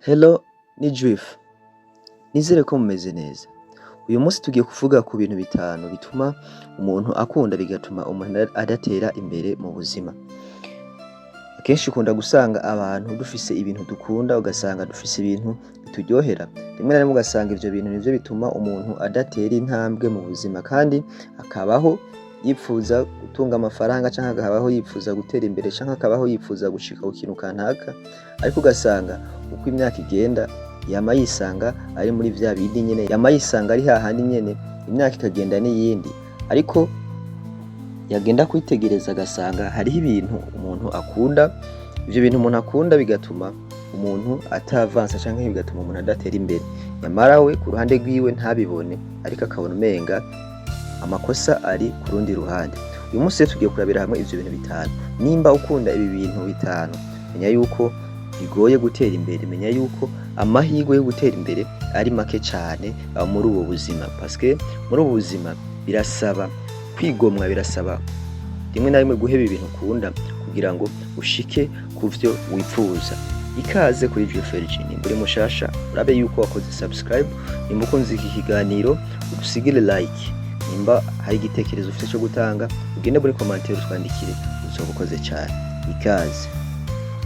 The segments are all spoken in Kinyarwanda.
Hello ni Juife, nizere ko mumeze neza. Uyu munsi tugiye kuvuga ku bintu bitanu bituma umuntu akunda bigatuma umuntu adatera imbere mu buzima. Akenshi ukunda gusanga abantu dufise ibintu dukunda, ugasanga dufise ibintu bituryohera, rimwe na rimwe ugasanga ivyo bintu nivyo bituma umuntu adatera intambwe mu buzima, kandi akabaho yipfuza gutunga amafaranga canke akabaho yipfuza gutera imbere canke akabaho yipfuza gushika ku kintu kanaka, ariko ugasanga uko imyaka igenda yama yisanga ari muri vya bindi nyene, yama yisanga ari hahandi nyene, imyaka ikagenda n'iyindi, ariko yagenda kwitegereza agasanga hariho ibintu umuntu akunda, ivyo bintu umuntu akunda bigatuma umuntu atavansa canke bigatuma umuntu adatera imbere, nyamara we ku ruhande rwiwe ntabibone, ariko akabona umenga amakosa ari ku rundi ruhande. Uyu munsi rero tugiye kurabira hamwe ivyo bintu bitanu. Nimba ukunda ibi bintu bitanu, menya yuko bigoye gutera imbere, menya yuko amahirwe yo gutera imbere ari make cane muri ubu buzima, parce que muri ubu buzima birasaba kwigomwa, birasaba rimwe na rimwe guheba ibintu ukunda kugira ngo ushike ku vyo wipfuza. Ikaze kuri Juife, nimba uri mushasha urabe yuko wakoze subscribe, nimba ukunze iki kiganiro udusigire like, nimba hari igitekerezo ufite cyo gutanga ugende muri commentaire utwandikire, uzoba ukoze cyane. Ikaze.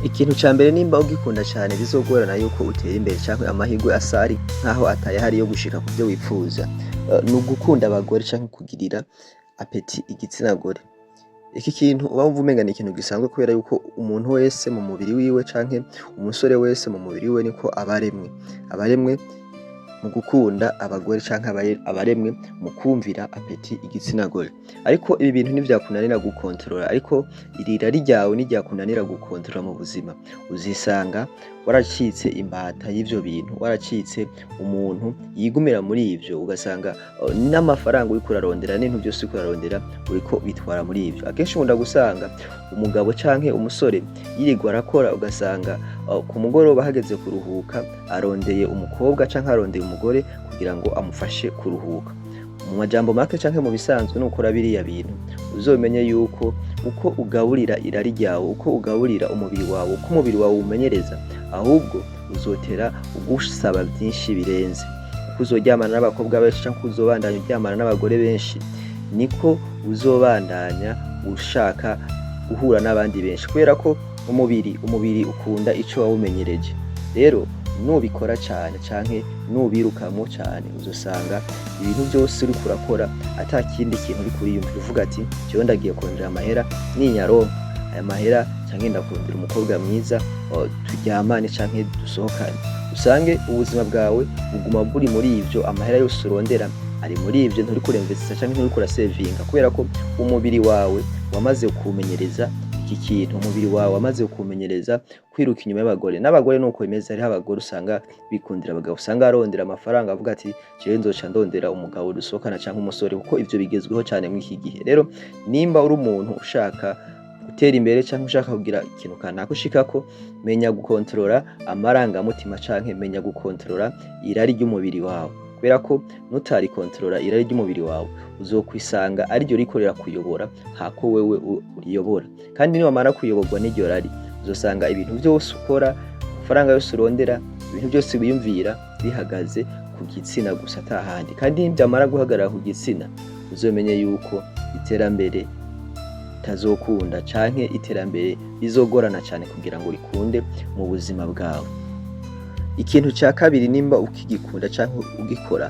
Ikintu ca mbere, nimba ugikunda cyane bizogorana yuko utera imbere canke amahirwe asari nkaho atayahari yo gushika ku byo wipfuza, ni ugukunda abagore canke kugirira apeti igitsina gore. Iki kintu uba wumva umenga ni ikintu gisanzwe, kubera yuko umuntu wese mu mubiri wiwe canke umusore wese mu mubiri wiwe niko abaremwe mu gukunda abagore canke abaremwe mu kumvira apeti igitsina gore. Ariko ibi bintu ntivyakunanira gukontorora, ariko irira ryawe niryakunanira gukontorora mu buzima, uzisanga waracitse imbata y'ivyo bintu, waracitse umuntu yigumira muri ivyo, ugasanga n'amafaranga uriko urarondera n'ibintu byose uriko urarondera uriko bitwara muri ivyo. Akenshi ukunda gusanga umugabo canke umusore yirirwa arakora, ugasanga ku mugoroba hageze kuruhuka arondeye umukobwa canke arondeye umugore kugira ngo amufashe kuruhuka. Mu majambo make canke mu bisanzwe nukora biriya bintu, uzomenye yuko uko ugaburira irari ryawe, uko ugaburira umubiri wawe, uko umubiri wawe umenyereza, ahubwo uzotera ugusaba byinshi birenze. Uko uzoryamana n'abakobwa benshi canke uzobandanya uryamana n'abagore benshi, niko uzobandanya ushaka guhura n'abandi benshi, kubera ko umubiri ukunda ico wawumenyereje. Rero nubikora cyane canke nubirukamo cyane, uzosanga ibintu byose uri kurakora ata kindi kintu uri kuriyumvira, uvuga ati cyo ndagiye kurondera amahera, ninyaronka aya mahera canke ndakurondera umukobwa mwiza turyamane canke dusohokane. Usange ubuzima bwawe buguma buri muri ivyo, amahera yose urondera ari muri ivyo, nturi kuremvesa canke nturi kurasevinga, kubera ko umubiri wawe wamaze kumenyereza iki kintu, umubiri wawe wamaze kumenyereza kwiruka inyuma y'abagore. N'abagore nuko bimeze, hariho abagore usanga bikundira abagabo, usanga arondera amafaranga avuga ati jewe nzoca ndondera umugabo dusohokana canke umusore, kuko ivyo bigezweho cyane muri iki gihe. Rero nimba uri umuntu ushaka gutera imbere canke ushaka kugira ikintu kanaka ushikako, menya gukontorora amarangamutima canke menya gukontorora irari ry'umubiri wawe, kubera ko nutari kontrola irari ry'umubiri wawe uzokwisanga ari ryo rikorera kuyobora hako wewe uriyobora. Kandi ni wamara kuyoborwa n'iryo rari, uzosanga ibintu byose ukora, amafaranga yose urondera, ibintu byose wiyumvira bihagaze ku gitsina gusa atahandi. Kandi byamara guhagarara ku gitsina, uzomenye yuko iterambere tazokunda canke iterambere bizogorana cyane kugira ngo rikunde mu buzima bwawe. Ikintu ca kabiri, nimba ukigikunda canke ugikora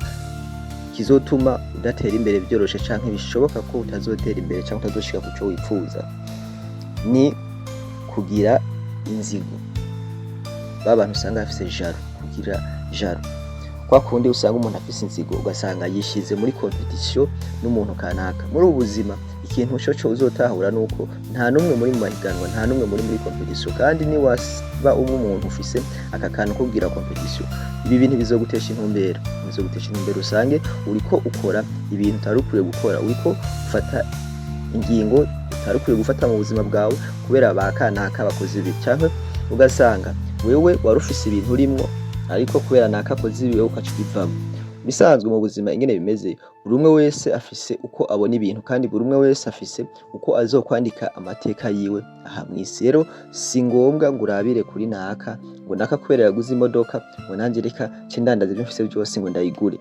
kizotuma udatera imbere byoroshe canke bishoboka ko utazotera imbere canke utazoshika ku cyo wipfuza, ni kugira inzigo. Babantu usanga bafise jaro, kugira jaro, kwa kundi usanga umuntu afise inzigo ugasanga yishize muri competition n'umuntu kanaka. Muri ubu buzima ikintu cyo uzotahura nuko nta numwe muri mahiganwa, nta numwe muri competition, kandi ni waba umuntu ufise aka kantu kugira competition, ibi bintu bizogutesha intumbero, usange uriko ukora ibintu utarukwiye gukora, uriko ufata ingingo utarukwiye gufata mu buzima bwawe kubera bakanaka bakoze ibi, canke ugasanga wewe warufise ibintu urimo, ariko kubera naka koze ibi ukacubivamo. bisanzwe mu buzima ingene bimeze, buri umwe wese afise uko abona ibintu kandi buri umwe wese afise uko azokwandika amateka yiwe aha mw'isi. Rero si ngombwa ngo urabire kuri naka, ngo naka kubera yaguze imodoka ngo nanje reka ce ndandaza ivyo mfise vyose ngo ndayigure.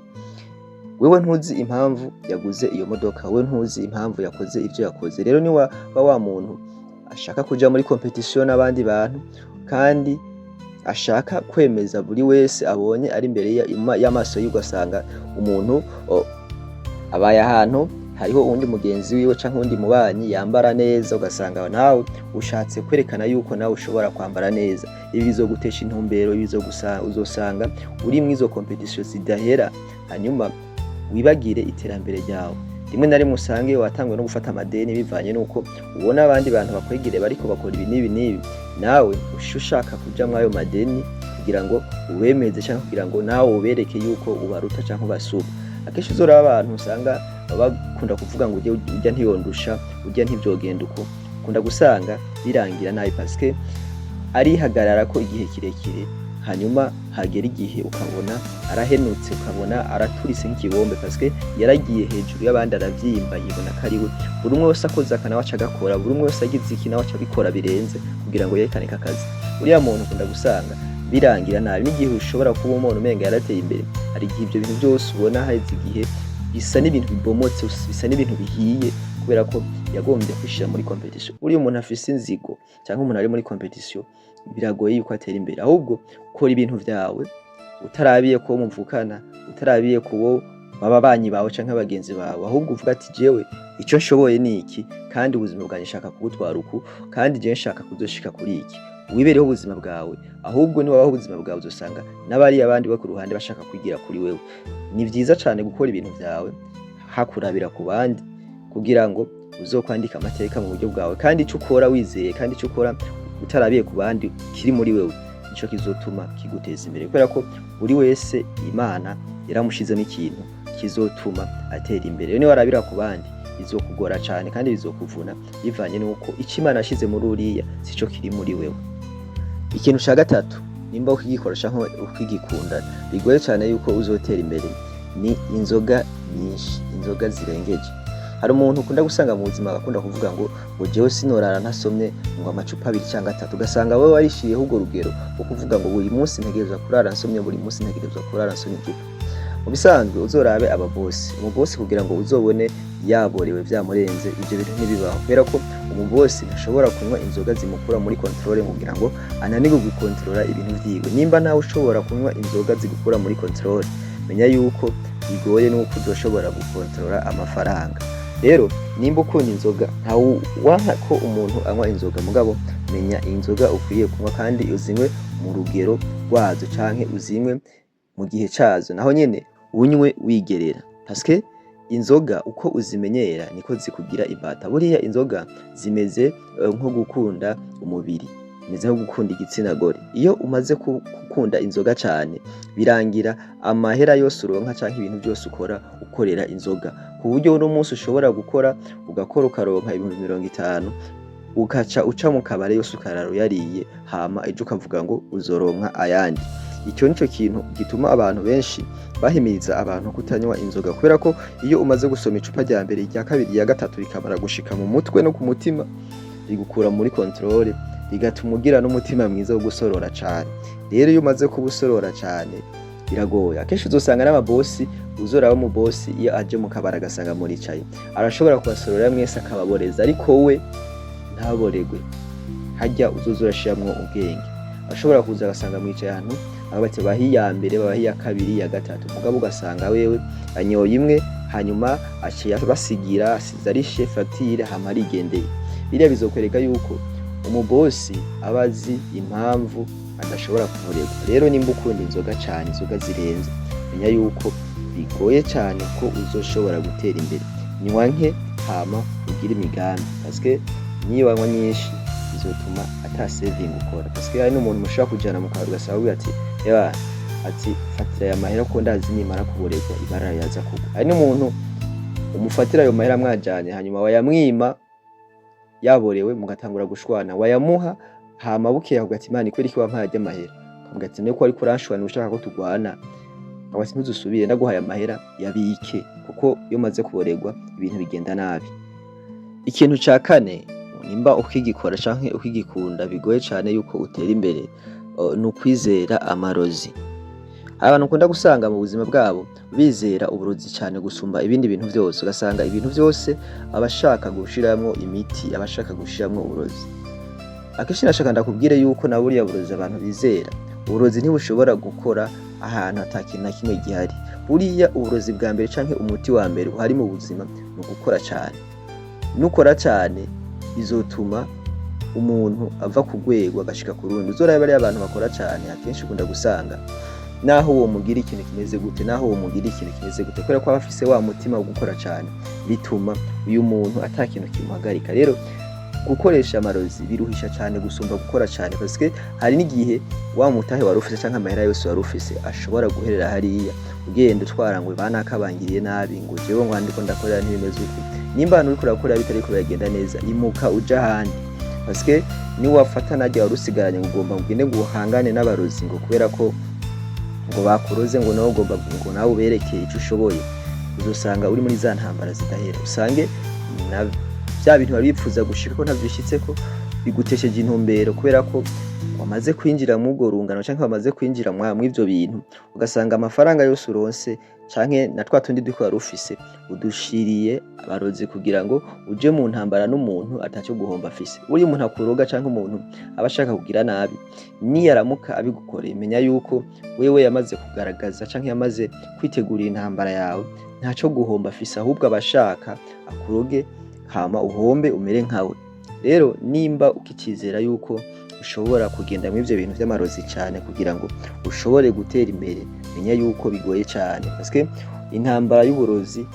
Wewe ntuzi impamvu yaguze iyo modoka, wewe ntuzi impamvu yakoze ivyo yakoze. Rero ni wa muntu ashaka kuja muri competition n'abandi bantu kandi ashaka kwemeza buri wese abonye ari imbere y'amaso yiwe, ugasanga umuntu abaye ahantu hariho uwundi mugenzi wiwe canke uwundi mubanyi yambara neza, ugasanga nawe ushatse kwerekana yuko nawe ushobora kwambara neza. Ibi bizogutesha intumbero, uzosanga uri mw'izo competition zidahera, hanyuma wibagire iterambere ryawe. Rimwe na rimwe usange watanguye no gufata amadeni bivanye nuko ubona abandi bantu bakwegere bariko bakora ibi n'ibi, nawe ushaka kuja mwayo madeni kugira ngo uwemeze canke kugira ngo nawe ubereke yuko ubaruta canke ubasuba. Akenshi uzoraba abantu usanga bakunda kuvuga ngo urya ntiyondusha, urya ntivyogenda uko, ukunda gusanga birangira nabi parce arihagarara ko igihe kirekire, hanyuma hagera igihe ukabona arahenutse, ukabona araturise nk'ikibombe parce yaragiye hejuru y'abandi aravyimba, yibona ko ariwe. Buri umwe wese akoze akanawe aca agakora, buri umwe wese agize iki nawe aca abikora birenze kugira ngo yerekane akazi. Uriya muntu ukunda gusanga birangira nabi, n'igihe ushobora kuba umuntu umenga yarateye imbere, hari igihe ivyo bintu byose ubona haheze igihe bisa n'ibintu bibomotse, bisa n'ibintu bihiye kubera ko yagombye kwishira muri competition. Uriya umuntu afise inzigo canke umuntu ari muri competition biragoye yuko atera imbere, ahubwo ukora ibintu vyawe utarabiye ko muvukana, utarabiye ko babanyi bawe canke abagenzi bawe, ahubwo uvuga ati jewe ico nshoboye ni iki kandi ubuzima bwanjye nshaka kubutwara uku kandi je nshaka kuzoshika kuri iki. Wibereho ubuzima bwawe, ahubwo ni wabaho ubuzima bwawe uzosanga n'abari abandi bo ku ruhande bashaka kwigira kuri wewe. Ni vyiza cane gukora ibintu vyawe hakurabira ku bandi kugira ngo uzokwandika amateka mu buryo bwawe, kandi ico ukora wizeye, kandi ico ukora utarabiye ku bandi kiri muri wewe, nico kizotuma kiguteza imbere, kubera ko buri wese Imana yaramushizemo ikintu kizotuma atera imbere. Rero ni warabira ku bandi bizokugora cane kandi bizokuvuna bivanye nuko ico Imana yashize muri uriya sico kiri muri wewe. Ikintu ca gatatu, nimba ukigikora canke ukigikunda, bigoye cane yuko uzotera imbere, ni inzoga nyinshi, inzoga zirengeje. Hari umuntu ukunda gusanga mu buzima agakunda kuvuga ngo jewe sinorara ntasomye ngo amacupa 2 canke 3, ugasanga wewe warishiyeho urwo rugero wo kuvuga ngo buri munsi ntegerezwa kurara nsomye, buri munsi ntegerezwa kurara nsomye icupa. Mu bisanzwe uzorabe ababosi, umubosi kugira ngo uzobone yaborewe vyamurenze, ivyo bintu ntibibaho, kubera ko umubosi ntashobora kunywa inzoga zimukura muri controle kugira ngo ananirwe gukontrola ibintu vyiwe. Nimba nawe ushobora kunywa inzoga zigukura muri controle, menya yuko bigoye nuko uzoshobora gukontrola amafaranga. Rero nimba ukunda inzoga, ntawe wanka ko umuntu anywa inzoga, mugabo menya inzoga ukwiye kunywa kandi uzinywe mu rugero rwazo canke uzinywe mu gihe cazo, naho nyene unywe wigerera parce inzoga uko uzimenyera niko zikugira imbata. Buriya inzoga zimeze nko gukunda umubiri, zimeze nko gukunda igitsina gore. Iyo umaze gukunda inzoga cane, birangira amahera yose uronka canke ibintu byose ukora ukorera inzoga, ku buryo uno munsi ushobora gukora ugakora ukaronka 50,000 ukaca uca mu kabare yose ukararo yariye, hama ejo ukavuga ngo uzoronka ayandi. Icyo nico kintu gituma abantu benshi bahimiriza abantu kutanywa inzoga, kubera ko iyo umaze gusoma icupa rya mbere, rya kabiri, rya gatatu rikamara gushika mu mutwe no ku mutima, rigukura muri controle, rigatuma ugira n'umutima mwiza wo gusorora cane. Rero iyo umaze kubusorora cane biragoye. Akenshi uzosanga n'ababosi, uzoraba mu bosi iyo aje mu kabara agasanga muricaye, arashobora kubasorora mwese akababoreza, ariko we ntaboregwe. Harya uzozurashiramwo ubwenge, ashobora kuza agasanga mwicaye ahantu abati bahiya mbere, bahiya kabiri, ya gatatu, mugabo ugasanga wewe anyoye imwe, hanyuma aciye basigira asize ari chef facture, hama arigendeye. Biriya bizokwereka yuko umubosi abazi impamvu adashobora kumurega. Rero nimba ukunda inzoga cane, inzoga zirenze, menya yuko bigoye cane ko uzoshobora gutera imbere. Nywa nke hama ugira imigambi, parce niyo wanywa nyinshi bizotuma ata saving ukora, parce hari n'umuntu mushaka kujana mu kabari ugasaba ati eba ati fatira ya mahera ko ndazi nimara kuboregwa ibara yaza kugwa. Hari n'umuntu umufatira ayo mahera mwajanye, hanyuma wayamwima yaborewe, mugatangura gushwana, wayamuha hama bukeye ugati Imana kweri ki wampaye ajya mahera, ukavuga ati ne ko ari kuranshwana ushaka ko tugwana, ngo ati ntuzusubire ndaguhaye amahera yabike, kuko iyo maze kuborerwa ibintu bigenda nabi. Ikintu ca kane, nimba ukigikora canke ukigikunda bigoye cane yuko utera imbere, ni ukwizera amarozi. Abantu ukunda gusanga mu buzima bwabo bizera uburozi cane gusumba ibindi bintu vyose, ugasanga ibintu vyose abashaka gushiramwo imiti, abashaka gushiramwo uburozi. Akenshi nashaka ndakubwire yuko na buriya burozi abantu bizera, uburozi ntibushobora gukora ahantu ata kintu na kimwe gihari. Buriya uburozi bwa mbere canke umuti wa mbere uhari mu buzima ni ugukora cane. Nukora cane bizotuma umuntu ava ku rwego agashika ku rundi. Uzoraba bariya abantu bakora cane akenshi ukunda gusanga naho uwo mugira ikintu kimeze gute, naho uwo mugira ikintu kimeze gute, kubera ko aba afise wa mutima wo gukora cane, bituma uyu muntu ata kintu kimuhagarika. Rero gukoresha amarozi biruhisha cane gusumba gukora cane, parce hari n'igihe wa mutahe wari ufise canke amahera yose wari ufise ashobora guherera hariya ugenda utwara ngo banakabangiriye nabi, ngo jewe ngo ndiko ndakorera ntibimeze uko. Nimba abantu uriko urakorera bitariko biragenda neza, imuka uja ahandi, parce ni wafata najya wari usigaranye ngo ugomba ugende ngo uhangane n'abarozi ngo kubera ko ngo bakuroze ngo nawe ugomba ngo nawe uberekeye ico ushoboye, uzosanga uri muri za ntambara zidahera. Usange na bya bintu bari bipfuza gushika ko ntavyishitseko, bigutesheje intumbero kubera ko wamaze kwinjira mu urwo rungano canke wamaze kwinjira mu ivyo bintu, ugasanga amafaranga yose uronse canke na twa tundi duko wari ufise udushiriye abarozi kugira ngo uje mu ntambara n'umuntu ataco guhomba afise. Uri umuntu akuroga canke umuntu abashaka kugira nabi, niyaramuka abigukoreye menya yuko wewe yamaze kugaragaza canke yamaze kwitegurira intambara yawe, ntaco guhomba afise, ahubwo abashaka akuroge hama uhombe umere nkawe. Rero nimba ukicizera yuko ushobora kugenda mu ivyo bintu vy'amarozi cane kugira ngo ushobore gutera imbere, menya yuko bigoye cane, parce intambara y'uburozi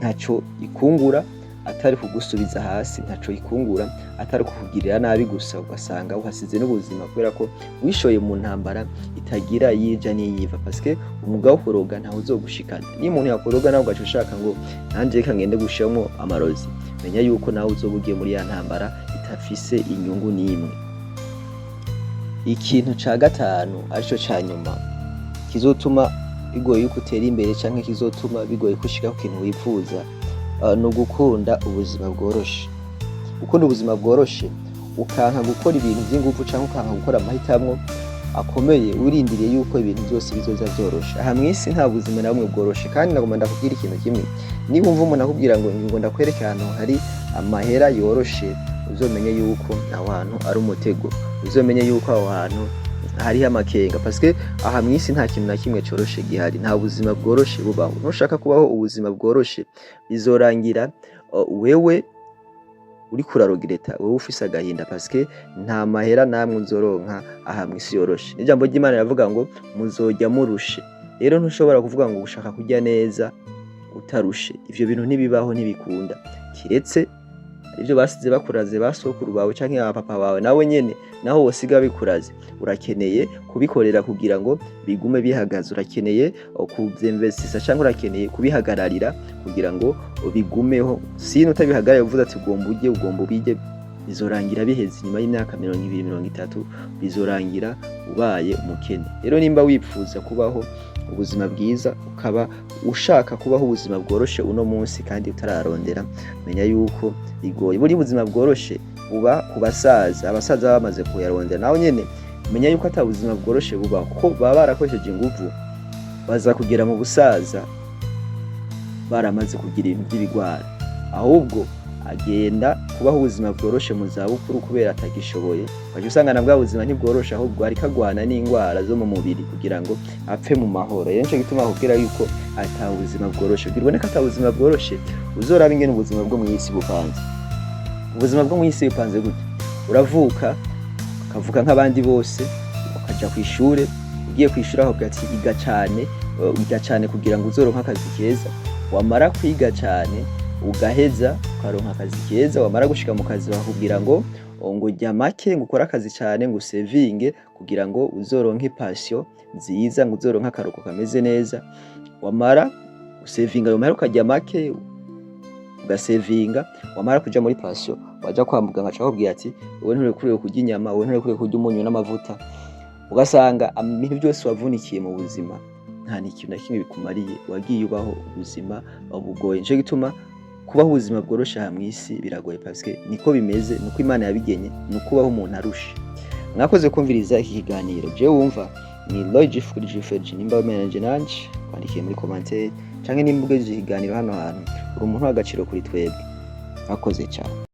ntaco ikungura atari kugusubiza hasi, ntaco ikungura atari kukugirira nabi gusa, ugasanga uhasize n'ubuzima kubera ko wishoye mu ntambara itagira yija niyiva, parce umwuga wo kuroga ntaho uzogushikana. Niyo umuntu yakuroga nawe ugaca ushaka ngo nanje reka ngende gushiramo amarozi, menya yuko nawe uzoba ugiye muri ya ntambara itafise inyungu n'imwe. Ikintu ca gatanu arico ca nyuma kizotuma bigoye yuko utera imbere canke kizotuma bigoye kushika ku kintu wifuza, no gukunda ubuzima bworoshe. Ukunda ubuzima bworoshe ukanka gukora ibintu vy'ingufu canke ukanka gukora amahitamo akomeye, urindiriye yuko ibintu byose bizoza vyoroshe. Aha mw'isi nta buzima na bumwe bworoshe, kandi nagomba ndakubwira ikintu kimwe, niba umva umuntu akubwira ngo ndakwereke ahantu hari amahera yoroshe, uzomenye yuko aho hantu ari umutego, uzomenye yuko aho hantu hariho amakenga, parce aha mw'isi nta kintu na kimwe coroshe gihari, nta buzima bworoshe bubaho. Nushaka kubaho ubuzima bworoshe bizorangira wewe uriko urarogereta, wewe ufise agahinda, parce nta mahera namwe uzoronka aha mw'isi yoroshe. Ijambo ry'Imana riravuga ngo muzojya murushe. Rero ntushobora kuvuga ngo ushaka kurya neza utarushe, ivyo bintu ntibibaho, ntibikunda, kiretse ivyo basize bakuraze basokuru bawe canke abapapa bawe, nawe nyene naho wosiga bikuraze urakeneye kubikorera kugira ngo bigume bihagaze, urakeneye kuvyinvestisa canke urakeneye kubihagararira kugira ngo bigumeho. Sino utabihagarara uvuze ati ugomba ubije, bizorangira biheze nyuma y'imyaka 20-30, bizorangira ubaye umukene. Rero nimba wipfuza kubaho ubuzima bwiza, ukaba ushaka kubaho ubuzima bworoshe uno munsi kandi utararondera, menya yuko bigoye. Buri buzima bworoshe buba ku basaza, abasaza bamaze kuyarondera, naho nyene menya yuko ata buzima bworoshe buba, kuko baba barakoresheje inguvu, baza kugera mu busaza baramaze kugira ibintu by'ibigwara, ahubwo agenda kubaho ubuzima bworoshe mu zabukuru kubera atagishoboye. Waje usanga na bwa buzima ntibworoshe, ahubwo ari kagwana n'ingwara zo mu mubiri kugira ngo apfe mu mahoro. Rero nico gituma akubwira yuko ata buzima bworoshe. Biriboneka ata buzima bworoshe, uzoraba ingene ubuzima bwo mu isi bupanze. Ubuzima bwo mu isi bupanze gute? Uravuka ukavuka nk'abandi bose, ukaja kw'ishure, ugiye kw'ishure aho gati iga cane kugira ngo uzoronka akazi keza, wamara kwiga cane ugaheza ukaronka akazi keza, wamara gushika mu kazi bakubwira ngo jya make ngo ukore akazi cyane ngo usevinge kugira ngo uzoronke passion nziza, ngo uzoronke akaruko kameze neza. Wamara usevinga wamara ukajya make ugasevinga, wamara kuja muri passion waja kwa muganga acakubwira ati wowe nturekuriwe kurya inyama, wowe nturekuriwe kurya umunyu n'amavuta. Ugasanga ibintu byose wavunikiye mu buzima nta n'ikintu na kimwe bikumariye, wagiye ubaho ubuzima bugoye. Nico gituma kubaho ubuzima bworoshe aha mw'isi biragoye parce que niko bimeze, nuko Imana yabigenye, nuko ubaho umuntu arushe. Mwakoze kumviriza iki kiganiro. Jewe wumva ni Roy G kuri G-Ferg, nimba wemeranyije nanje kwandikiye muri commentaire canke nimba ugejeje ikiganiro hano hantu uri umuntu w'agaciro kuri twebwe. Mwakoze cyane.